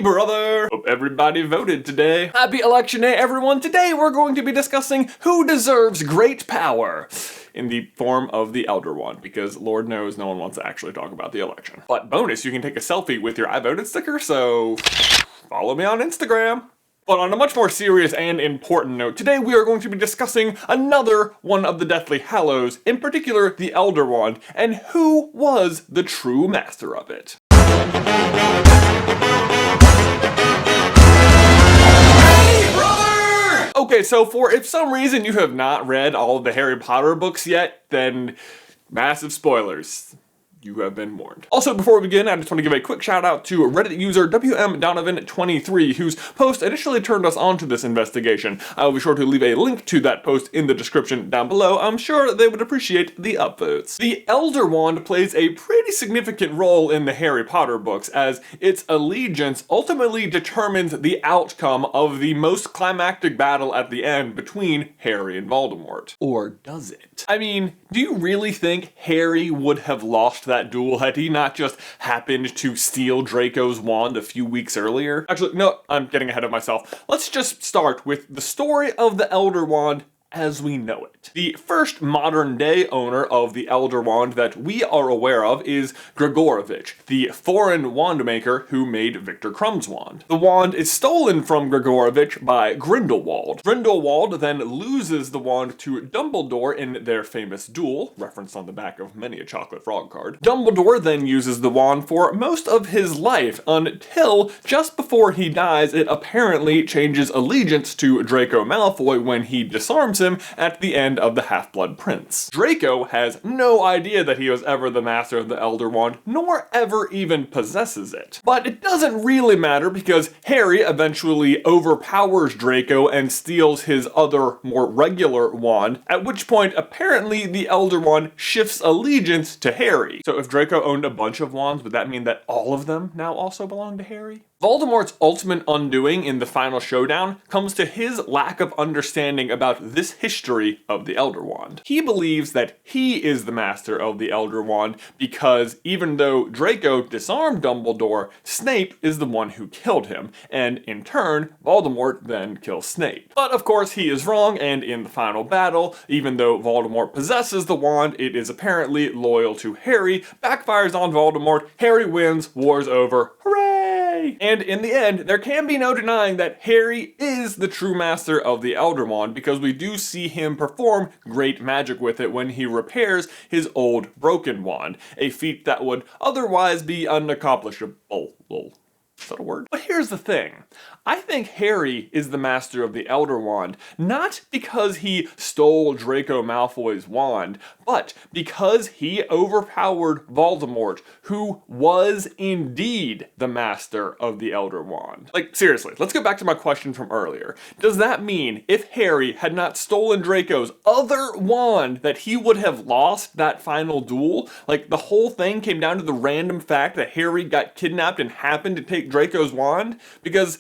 brother! Hope everybody voted today. Happy election day, everyone! Today we're going to be discussing who deserves great power in the form of the Elder Wand, because Lord knows no one wants to actually talk about the election. But bonus, you can take a selfie with your I voted sticker, so follow me on Instagram. But on a much more serious and important note, today we are going to be discussing another one of the Deathly Hallows, in particular the Elder Wand, and who was the true master of it. Hey, brother! Okay, so if some reason you have not read all of the Harry Potter books yet, then massive spoilers. You have been warned. Also, before we begin, I just want to give a quick shout out to Reddit user WMDonovan23, whose post initially turned us onto this investigation. I will be sure to leave a link to that post in the description down below. I'm sure they would appreciate the upvotes. The Elder Wand plays a pretty significant role in the Harry Potter books, as its allegiance ultimately determines the outcome of the most climactic battle at the end between Harry and Voldemort. Or does it? I mean, do you really think Harry would have lost that duel had he not just happened to steal Draco's wand a few weeks earlier? Actually, no, I'm getting ahead of myself. Let's just start with the story of the Elder Wand as we know it. The first modern day owner of the Elder Wand that we are aware of is Gregorovich, the foreign wand maker who made Victor Crumb's wand. The wand is stolen from Gregorovich by Grindelwald. Grindelwald then loses the wand to Dumbledore in their famous duel, referenced on the back of many a chocolate frog card. Dumbledore then uses the wand for most of his life until just before he dies it apparently changes allegiance to Draco Malfoy when he disarms him at the end of the Half-Blood Prince. Draco has no idea that he was ever the master of the Elder Wand, nor ever even possesses it. But it doesn't really matter because Harry eventually overpowers Draco and steals his other, more regular wand, at which point apparently the Elder Wand shifts allegiance to Harry. So if Draco owned a bunch of wands, would that mean that all of them now also belong to Harry? Voldemort's ultimate undoing in the final showdown comes to his lack of understanding about this history of the Elder Wand. He believes that he is the master of the Elder Wand because even though Draco disarmed Dumbledore, Snape is the one who killed him, and in turn, Voldemort then kills Snape. But of course he is wrong, and in the final battle, even though Voldemort possesses the wand, it is apparently loyal to Harry, backfires on Voldemort, Harry wins, war's over, hooray! And in the end, there can be no denying that Harry is the true master of the Elder Wand because we do see him perform great magic with it when he repairs his old broken wand, a feat that would otherwise be unaccomplishable. Is that a word? But here's the thing. I think Harry is the master of the Elder Wand, not because he stole Draco Malfoy's wand, but because he overpowered Voldemort, who was indeed the master of the Elder Wand. Like, seriously, let's go back to my question from earlier. Does that mean if Harry had not stolen Draco's other wand that he would have lost that final duel? Like, the whole thing came down to the random fact that Harry got kidnapped and happened to take Draco's wand? Because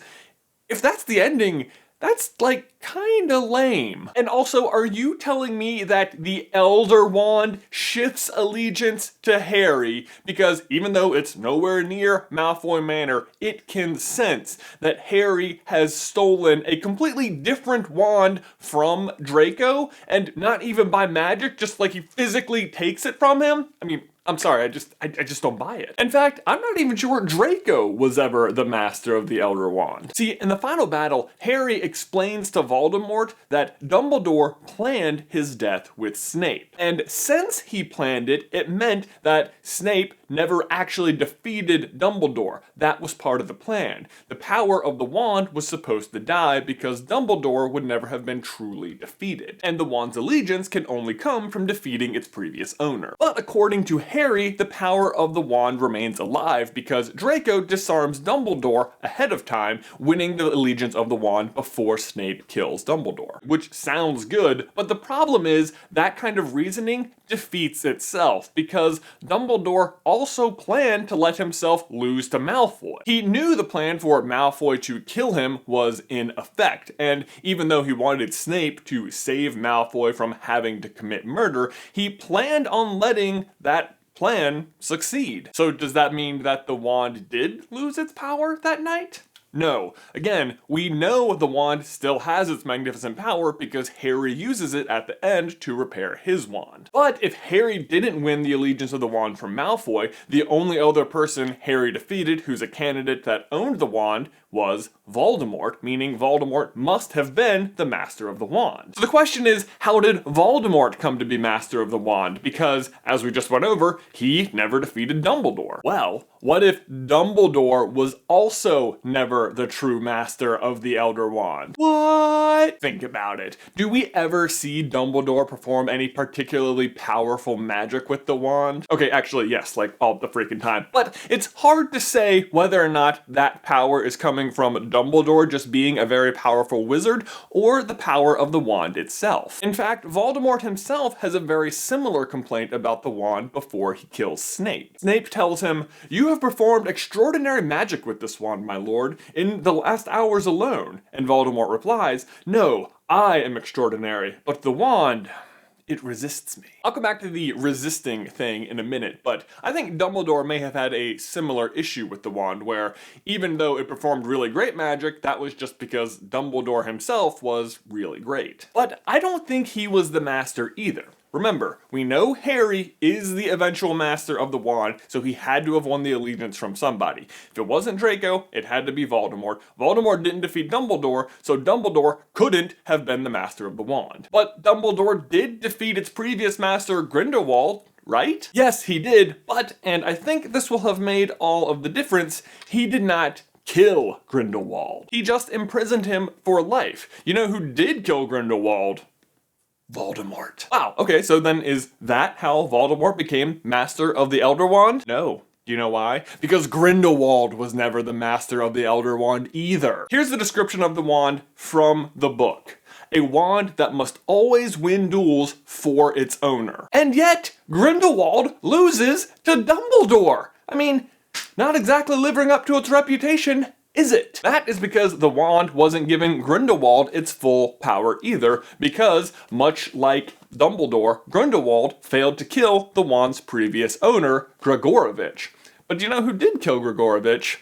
if that's the ending, that's like kinda lame. And also, are you telling me that the Elder Wand shifts allegiance to Harry because even though it's nowhere near Malfoy Manor, it can sense that Harry has stolen a completely different wand from Draco, and not even by magic, just like he physically takes it from him? I mean, I'm sorry, I just don't buy it. In fact, I'm not even sure Draco was ever the master of the Elder Wand. See, in the final battle, Harry explains to Voldemort that Dumbledore planned his death with Snape. And since he planned it, it meant that Snape never actually defeated Dumbledore. That was part of the plan. The power of the wand was supposed to die because Dumbledore would never have been truly defeated. And the wand's allegiance can only come from defeating its previous owner. But according to Harry, the power of the wand remains alive because Draco disarms Dumbledore ahead of time, winning the allegiance of the wand before Snape kills Dumbledore. Which sounds good, but the problem is that kind of reasoning defeats itself because Dumbledore also planned to let himself lose to Malfoy. He knew the plan for Malfoy to kill him was in effect, and even though he wanted Snape to save Malfoy from having to commit murder, he planned on letting that plan succeed. So does that mean that the wand did lose its power that night? No. Again, we know the wand still has its magnificent power because Harry uses it at the end to repair his wand. But if Harry didn't win the allegiance of the wand from Malfoy, the only other person Harry defeated who's a candidate that owned the wand was Voldemort, meaning Voldemort must have been the Master of the Wand. So the question is, how did Voldemort come to be Master of the Wand? Because, as we just went over, he never defeated Dumbledore. Well, what if Dumbledore was also never the true Master of the Elder Wand? What? Think about it. Do we ever see Dumbledore perform any particularly powerful magic with the wand? Okay, actually, yes, like all the freaking time. But it's hard to say whether or not that power is coming from Dumbledore just being a very powerful wizard, or the power of the wand itself. In fact, Voldemort himself has a very similar complaint about the wand before he kills Snape. Snape tells him, "You have performed extraordinary magic with this wand, my lord, in the last hours alone." And Voldemort replies, "No, I am extraordinary, but the wand, it resists me." I'll come back to the resisting thing in a minute, but I think Dumbledore may have had a similar issue with the wand, where even though it performed really great magic, that was just because Dumbledore himself was really great. But I don't think he was the master either. Remember, we know Harry is the eventual master of the wand, so he had to have won the allegiance from somebody. If it wasn't Draco, it had to be Voldemort. Voldemort didn't defeat Dumbledore, so Dumbledore couldn't have been the master of the wand. But Dumbledore did defeat its previous master, Grindelwald, right? Yes, he did, but, and I think this will have made all of the difference, he did not kill Grindelwald. He just imprisoned him for life. You know who did kill Grindelwald? Voldemort. Wow, okay, so then is that how Voldemort became Master of the Elder Wand? No. Do you know why? Because Grindelwald was never the Master of the Elder Wand either. Here's the description of the wand from the book. A wand that must always win duels for its owner. And yet, Grindelwald loses to Dumbledore. I mean, not exactly living up to its reputation, is it? That is because the wand wasn't giving Grindelwald its full power either, because, much like Dumbledore, Grindelwald failed to kill the wand's previous owner, Gregorovitch. But do you know who did kill Gregorovitch?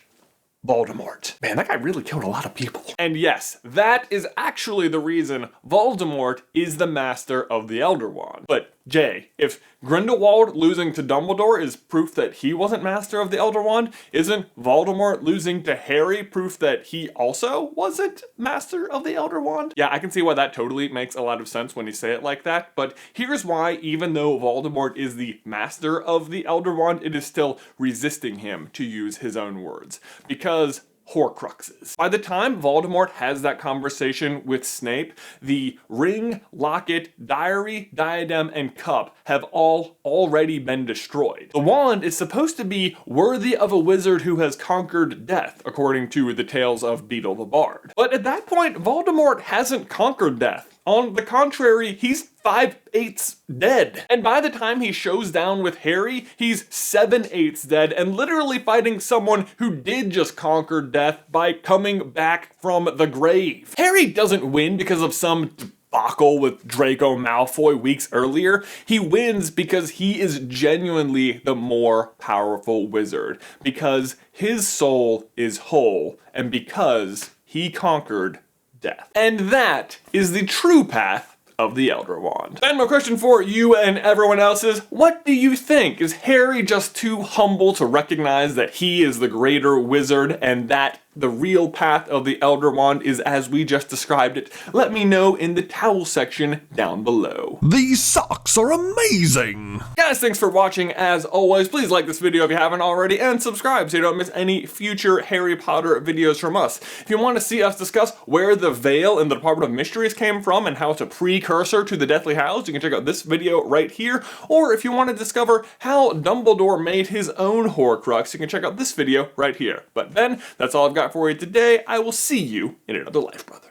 Voldemort. Man, that guy really killed a lot of people. And yes, that is actually the reason Voldemort is the Master of the Elder Wand. But Jay, if Grindelwald losing to Dumbledore is proof that he wasn't Master of the Elder Wand, isn't Voldemort losing to Harry proof that he also wasn't Master of the Elder Wand? Yeah, I can see why that totally makes a lot of sense when you say it like that, but here's why, even though Voldemort is the Master of the Elder Wand, it is still resisting him, to use his own words. Because Horcruxes. By the time Voldemort has that conversation with Snape, the ring, locket, diary, diadem, and cup have all already been destroyed. The wand is supposed to be worthy of a wizard who has conquered death, according to the tales of Beedle the Bard. But at that point, Voldemort hasn't conquered death. On the contrary, he's 5/8 dead. And by the time he shows down with Harry, he's 7/8 dead and literally fighting someone who did just conquer death by coming back from the grave. Harry doesn't win because of some debacle with Draco Malfoy weeks earlier. He wins because he is genuinely the more powerful wizard, because his soul is whole, and because he conquered death. And that is the true path of the Elder Wand. And my question for you and everyone else is, what do you think? Is Harry just too humble to recognize that he is the greater wizard and that the real path of the Elder Wand is as we just described it? Let me know in the towel section down below. These socks are amazing! Guys, thanks for watching as always. Please like this video if you haven't already, and subscribe so you don't miss any future Harry Potter videos from us. If you want to see us discuss where the veil in the Department of Mysteries came from and how it's a precursor to the Deathly Hallows, you can check out this video right here. Or if you want to discover how Dumbledore made his own Horcrux, you can check out this video right here. But then, that's all I've got for you today. I will see you in another life, brother.